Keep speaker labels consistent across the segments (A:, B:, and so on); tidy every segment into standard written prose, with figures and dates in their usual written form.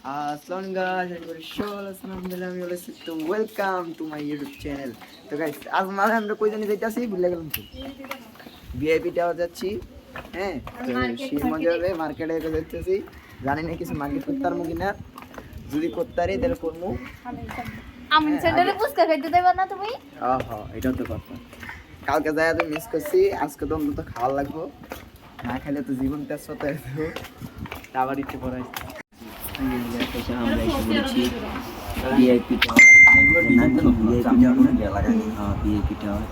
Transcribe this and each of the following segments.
A: Assalamualaikum guys, আমি বলেছি তো welcome to my YouTube channel. তো গাইস আজ মানে আমরা কই জানি যাইতাছি ভুলে গেলাম তো ভিআইপি টাওয়ার যাচ্ছি। হ্যাঁ তো সেই মজা হবে মার্কেটে যাইতেছি, জানি না কিছু মার্কেট করতে পারবো কিনা, যদি করতে পারি তাহলে করবো।
B: আমি চ্যানেলে পুস্কা খাইতে দেবা না তুমি?
A: হ্যাঁ এটাও তো কথা, কালকে যাই তো মিস করছি, আজকে তো অন্তত খাওয়া লাগবো, না খেলে তো জীবনটা সতে আবার একটু পড়াই। আমরা এসে বলেছি ভিআইপি টাওয়ার, ভিআইপি টাওয়ার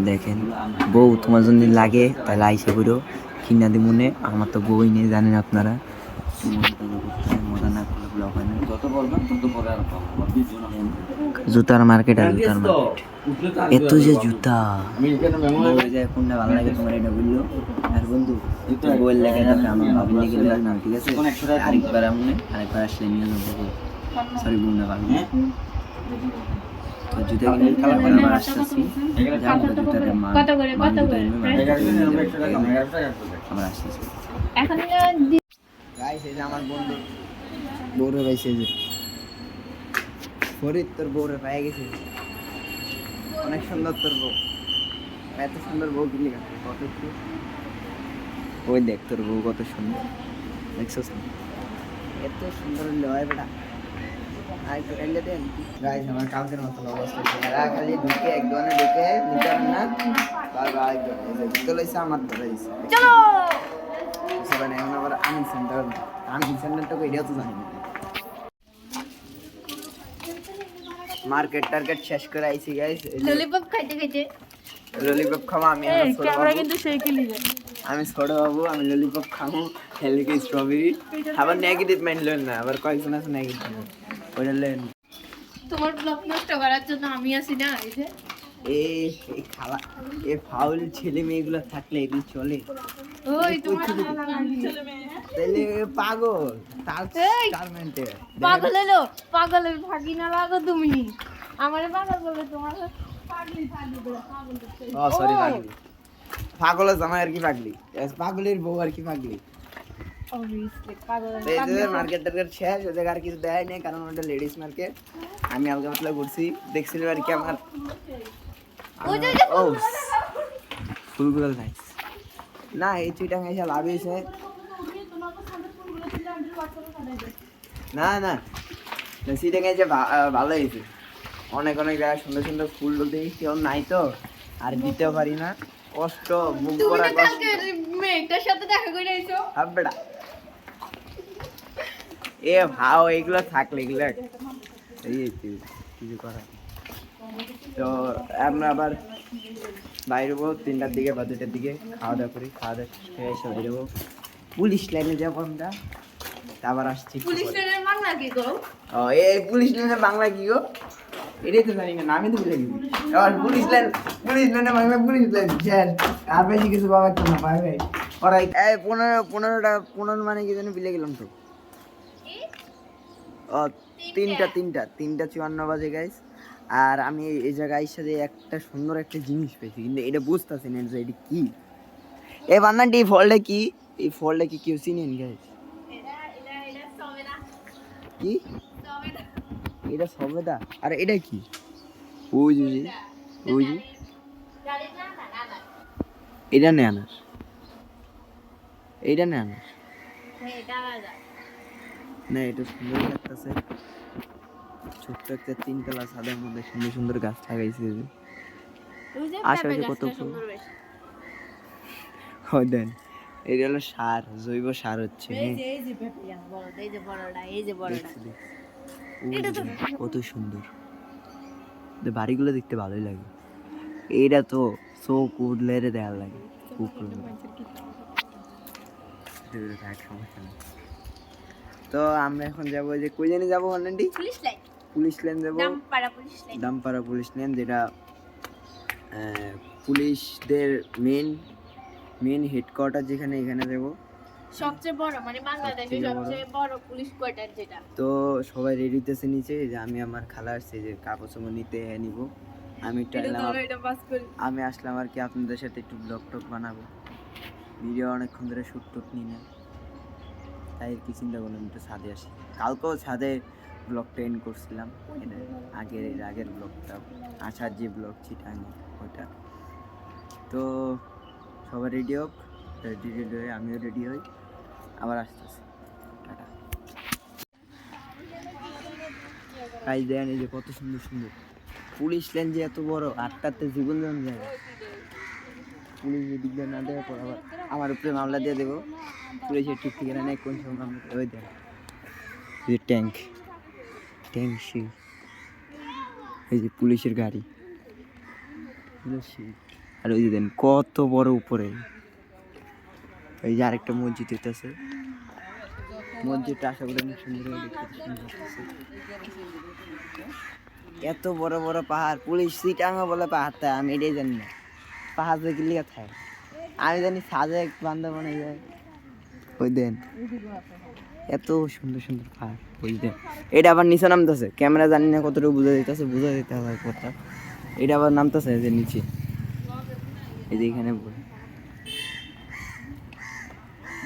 A: দেখেন। বউ তোমার জন্য লাগে তাহলে আইসে বুড়ো কিনা দি মনে, আমার তো বউই নেই জানেন আপনারা। জুতার মার্কেট আর জুতার মার্কেট, এত যে জুতা কোনটা ভালো লাগে তোমার এটা বললো। আর বন্ধু বইয়ের লেগে যাবে, আমার ভাবির লেগে যাবে না, ঠিক আছে? আরেকবার আরেকবার আসলে নিয়ে যাবো, সরি বোন না ভাবি। তো জুতা কিনে আবার আসতেছি, আবার আসতেছি। আমার বন্ধু বউরে পাইছে যে ফরিদ, তোর বউরে পাই গেছে, অনেক সুন্দর তোর বউ, এত সুন্দর বউ কিনে কত একটু ওই দেখ তোর বউ কত সুন্দর, দেখছস না? এত সুন্দর লয় বেটা, আর তো এলে দেন গাইস। আমার কালকের মতো অবস্থা, এরা খালি ঢুকে এক দোকানে ঢুকে নিতে না, বারবার আরেকজন তো লইছে আমার ধরাইছে। চলো সেখানে এখন আবার আমিন সেন্টারটা এটাও তো জানি না। মার্কেট টার্গেট শেষ করে আইছি গাইস,
B: ললিপপ খাইতে খাইতে।
A: ললিপপ খাওয়া আমি ক্যামেরা কিন্তু সেই কি লিবে, আমি ছোট বাবু, আমি ললিপপ খাবো, খেলে কি স্ট্রবেরি আবার নেগেটিভ মাইন্ড লইন না, আবার কয়েকজন আছে নেগেটিভ ওইটা লইন।
B: তোমার ব্লগ নষ্ট করার জন্য আমি আছি না, এই যে
A: এই খালা এ ফাউল ছেলে মেয়েগুলো থাকলে এগুলো চলে?
B: ওই তোমার
A: ছেলে মেয়ে তাহলে পাগল, তার মেন্টে
B: পাগল হলো, পাগলের ভাগি না লাগো তুমি আমারে পাগল বলে, তোমার পাগলি বলে পাগল করতে।
A: ও সরি পাগলি, পাগলের জামাই আর কি পাগলি, পাগলের বউ আর কি পাগলি।
B: অবভিয়াসলি পাগল।
A: এই যে মার্কেট টার্গেট শেষ, ওই জায়গায় আর কিছু দেয় নাই, কারণ ওটা লেডিস মার্কেট। আমি হালকা পাতলা ঘুরছি, দেখছিলাম আর কি আমার ও ফুলগুলো নাইস না, এই চিটাং এসে লাভ হয়েছে না না, চিটাং এসে ভালো হয়েছে, অনেক অনেক জায়গায় সুন্দর সুন্দর ফুল দেখি, কেউ নাই তো আর দিতেও পারি না, কষ্ট মুখ করা কষ্ট।
B: মেয়েটার সাথে দেখা করে আইছো
A: আবেড়া এ ভাও এগুলো থাকলে এগুলো এই কিছু করা। তো আমরা আবার বাইরে হবো 3টার দিকে বা 2টার দিকে, খাওয়া দাওয়া করি, খাওয়া দাওয়া খেয়ে এসে বেরোবো পুলিশ লাইনে যাবো আমরা। আবার আসছি
B: পুলিশ লাইনের বাংলা কি গো?
A: ও এই পুলিশ লাইনে বাংলা কি গো, এটাই তো জানি না, আমি তো ভুলে গেছি। আবার পুলিশ লাইনে বাংলা পুলিশ লাইন শেষ, আর বেশি কিছু পাওয়া তো না পাবে ওরাই। এই 15 মানে কি জানি ভুলে গেলাম তো। ও 3:54 বাজে গাইস। আর আমি এই জায়গায় এসে একটা সুন্দর একটা জিনিস পেয়েছি, কিন্তু এটা বুঝতেছি না যে এটা কি। এই বান্নাটি এই ফলটা কি, এই ফলটা কি কেউ চিনেন গাইস? কি এটা সবেদা, আর এটা কি? ওই যে ওই যে এটা নেই আনার, এইটা নেই আনার না, এটা সুন্দর লাগতেছে। ছোট্ট একটা 3তলা ছাদের মধ্যে সুন্দর সুন্দর গাছ লাগাইছে, আশেপাশে কত ফুল। হয় দেন এটা হলো সার, জৈব সার হচ্ছে। কত সুন্দর, বাড়িগুলো দেখতে ভালোই লাগে। এইটা তো চোখ উঠলে দেখার লাগে, সমস্যা নেই। তো আমরা এখন যাবো যে কই জানি যাবো, অনলাইন পুলিশ লাইন যাবো, দামপাড়া পুলিশ লাইন, যেটা পুলিশদের মেন হেডকোয়ার্টার যেখানে, এখানে যাবো
B: সবচেয়ে বড়, মানে বাংলাদেশের সবচেয়ে বড় পুলিশ কোয়ার্টার যেটা।
A: তো সবাই রেডি হতেছে নিচে, যে আমি আমার খালা আসছে যে কাগজ নিতে নিব, আমি আসলাম আর কি আপনাদের সাথে একটু ব্লগ টক বানাবো, ভিডিও অনেকক্ষণ ধরে শুট টুট নি না। তাই কি চিন্তা করলাম একটু ছাদে আসি। কালকেও ছাদে ব্লগটা এন্ড করছিলাম, এটা আগের ব্লগটা, আসার যে ব্লগ চিটাঙ্গে ওইটা। তো সবাই রেডি হোক, রেডি হয়ে আমিও রেডি হই, আবার আসতেছি, টাটা। কাজ দেন, এই যে কত সুন্দর সুন্দর পুলিশ লাইন, যে এত বড়, 8টাতে জীবন যান যায়, পুলিশ এদিক দিয়ে না দেওয়ার পর আবার আমার উপরে মামলা দিয়ে দেবো, পুলিশের ঠিক ঠিকানা নেই, কোন সময় মামলা ওই দেন। এই যে ট্যাঙ্ক সেই, এই যে পুলিশের গাড়ি, আর ওই যে দেন কত বড় উপরে, এই যে আরেকটা মসজিদ হইতেছে, মসজিদটা আশা করি অনেক সুন্দর দেখতে, সুন্দর লাগতেছে। এত বড় বড় পাহাড়, পুলিশ চিটাঙ্গা বলে পাহাড়টা, আমি এটাই জানি না পাহাড় দেখে লিখে থাকে, আমি জানি সাজেক বান্দরবনে যায়। ওই দেন এত সুন্দর সুন্দর পাহাড়, ওই দেন এটা আবার নিচে নামতেছে, ক্যামেরা জানি না কতটুকু বুঝা দিতেছে, বুঝা দিতে হবে কথা, এটা আবার নামতেছে যে নিচে, এই যে এখানে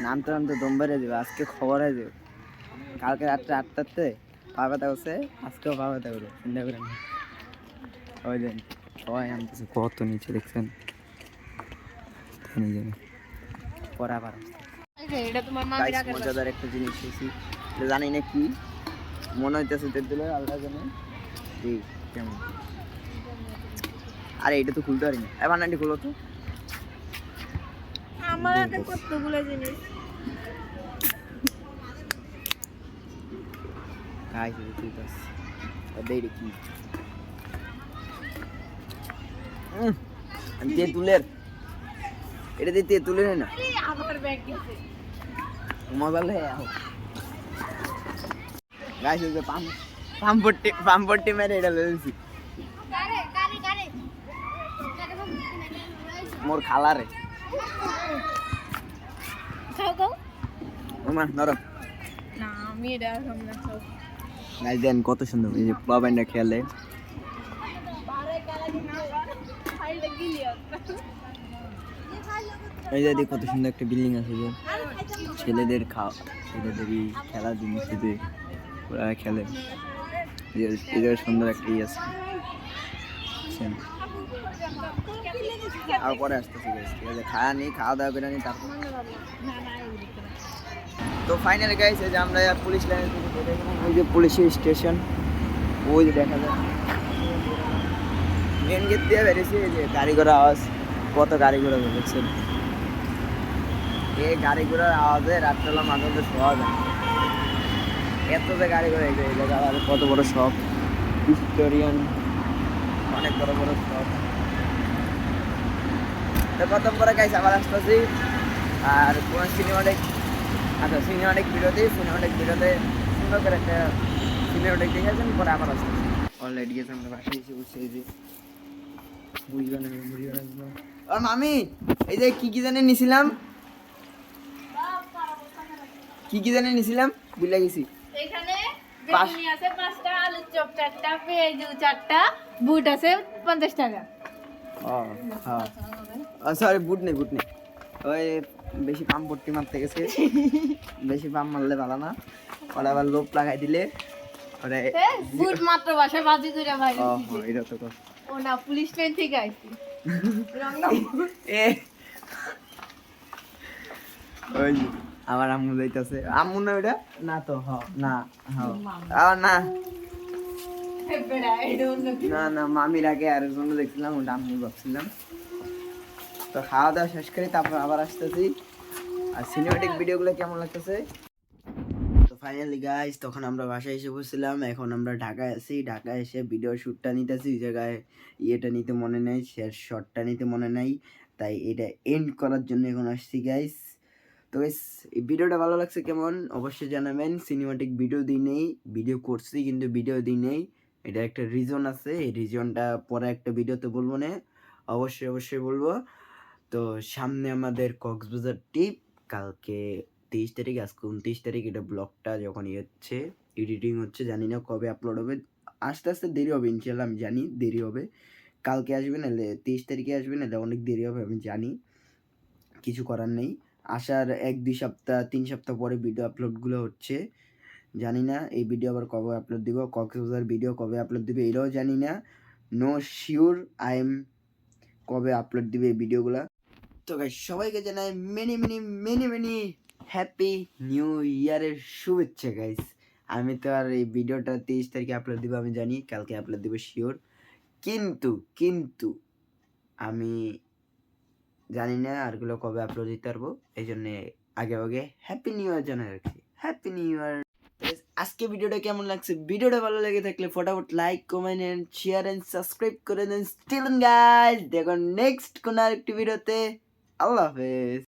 A: নামতে নামতে দম বেড়ে যাবে, আজকে খবর হয়ে যাবে, কালকে রাত্রে 8টাতে পা ব্যথা করছে, আজকেও পা ব্যথা করবে, চিন্তা করেন। ওই দেন সবাই নামতেছে কত নিচে, দেখছেন পরে আবার
B: এটা তোমার মামির আগের
A: মজাদার একটা জিনিস হয়েছি, জানি না কি মনে হইতেছে, তেঁতুলের আলাদা জানে এই কেমন, আরে এটা তো খুলতে পারি না, এবার নাটি খুলো তো,
B: আমার হাতে কতগুলো জিনিস।
A: গাইস এটা খুলতেছে, দেই কি আমি তেঁতুলের, এটা দিয়ে তেঁতুলের না
B: আমার ব্যাগ গেছে।
A: মজা লাগে গাইস, ওই যে পাম্পটি মেরে এটা লইছি মোর খালারে,
B: খাও খাও।
A: ওমা নরম।
B: না আমি এটা সামনে খাও।
A: গাইস দেন কত সুন্দর, এই যে বাবাইন্ডা খেলে, এই যে দেখ কত সুন্দর একটা বিল্ডিং আছে, যে ছেলেদের ছেলেদেরই খেলার জিনিস, যে ওরা খেলে, এদের সুন্দর একটা ইয়ে আছে, আর পরে আসতেছি গাইস, ঠিক আছে, খাওয়া দাওয়া করে নি তারপর। তো ফাইনালি গাইস, এই যে আমরা পুলিশ লাইন থেকে বেরিয়ে গেলাম, ওই যে পুলিশের স্টেশন, ওই যে দেখা যায় মেন গেট দিয়ে বেরিয়েছি, এই যে গাড়ি ঘোড়া আওয়াজ, কত গাড়ি ঘোড়া বেরোচ্ছেন, এই গাড়ি ঘোড়ার আওয়াজে রাত্রেবেলা মাঝে মধ্যে শোয়া যায়, এত যে গাড়ি ঘোড়া, এই জায়গা কত বড় শপ, ভিক্টোরিয়ান, অনেক বড় বড় শপ। তো কত পরে গাইস আবার আসতেছি, আর কোন সিনেমাটিক, আচ্ছা সিনেমাটিক ভিডিওতে সুন্দর করে একটা সিনেমাটিক দেখেছেন, পরে আবার আসতেছি। অলরেডি গেছে, আমরা বাসায় এসে বসে, এই যে মুড়ি বানাবো। আর মামি এই যে কি জানি নিছিলাম, কি জানি নিছিলাম ভুলে গেছি।
B: এখানে বেগুনি আছে 5টা, আলুর চপ 4টা, পেঁয়াজু 4টা, বুট আছে 50 টাকা।
A: সরি বুট নেই, ওই বেশি পাম পট্টি মারতে গেছে, বেশি পাম মারলে ভালো না, ওরা আবার লোভ লাগাই দিলে ওরা
B: বুট মাত্র বাসায় বাজি করে ভাই।
A: এটা তো
B: ও না, পুলিশ লাইন থেকে আইছি।
A: এ ওই আমার আম্মু যাইতাছে, আম্মু না ওটা না তো, না না না না মামির আগে আর জন্য দেখছিলাম, ওটা আম্মু ভাবছিলাম। তো খাওয়া দাওয়া শেষ করে তারপর আবার আসতেছি, আর সিনেমাটিক ভিডিওগুলো কেমন লাগতেছে। তো ফাইনালি গাইস, তখন আমরা বাসায় এসে বসছিলাম, এখন আমরা ঢাকায় আছি, ঢাকায় এসে ভিডিও শ্যুটটা নিতেছি, ওই জায়গায় ইয়েটা নিতে মনে নেই, শেষ শটটা নিতে মনে নাই, তাই এটা এন্ড করার জন্য এখন আসছি গাইস। তো গাইস এই ভিডিওটা ভালো লাগছে কেমন অবশ্যই জানাবেন। সিনেমাটিক ভিডিও করছি কিন্তু ভিডিও দিই নেই, এটা একটা রিজন আছে, এই রিজনটা পরে একটা ভিডিওতে বলবো না, অবশ্যই বলবো। তো সামনে আমাদের কক্সবাজার ট্রিপ, কালকে 23 তারিখ, আজকে 29 তারিখ, এটা ব্লগটা যখন হচ্ছে এডিটিং হচ্ছে, জানি না কবে আপলোড হবে, আস্তে আস্তে দেরি হবে ইনশাল্লাহ, আমি জানি দেরি হবে, কালকে আসবে নাহলে 23 তারিখে আসবে, নাহলে অনেক দেরি হবে, আমি জানি, কিছু করার নেই। আসার 1-2 সপ্তাহ 3 সপ্তাহ পরে ভিডিও আপলোডগুলো হচ্ছে। জানি না এই ভিডিও আবার কবে আপলোড দিব, কক্সবাজার ভিডিও কবে আপলোড দিবে এটাও জানি না। নো শিওর আই এম কবে আপলোড দিবে এই ভিডিওগুলা। তো গাইস সবাইকে জানাই many many many many happy new ইয়ারের শুভেচ্ছা গাইস। আমি তো আর এই ভিডিওটা 23 তারিখে আপলোড দিব আমি জানি, কালকে আপলোড দিব শিওর। কিন্তু কিন্তু আমি জানি না আরগুলো কবে আপলোড দিতে পারবো, এই জন্যে আগে আগে হ্যাপি নিউ ইয়ার জানাই রাখছি। Happy new year. আজকে ভিডিওটা কেমন লাগছে, ভিডিওটা ভালো লেগে থাকলে ফটাফট like comment and share and subscribe করে দেন। স্টিল গাইস দেখো নেক্সট কোন আরেকটি ভিডিওতে। আল্লাহ হাফেজ।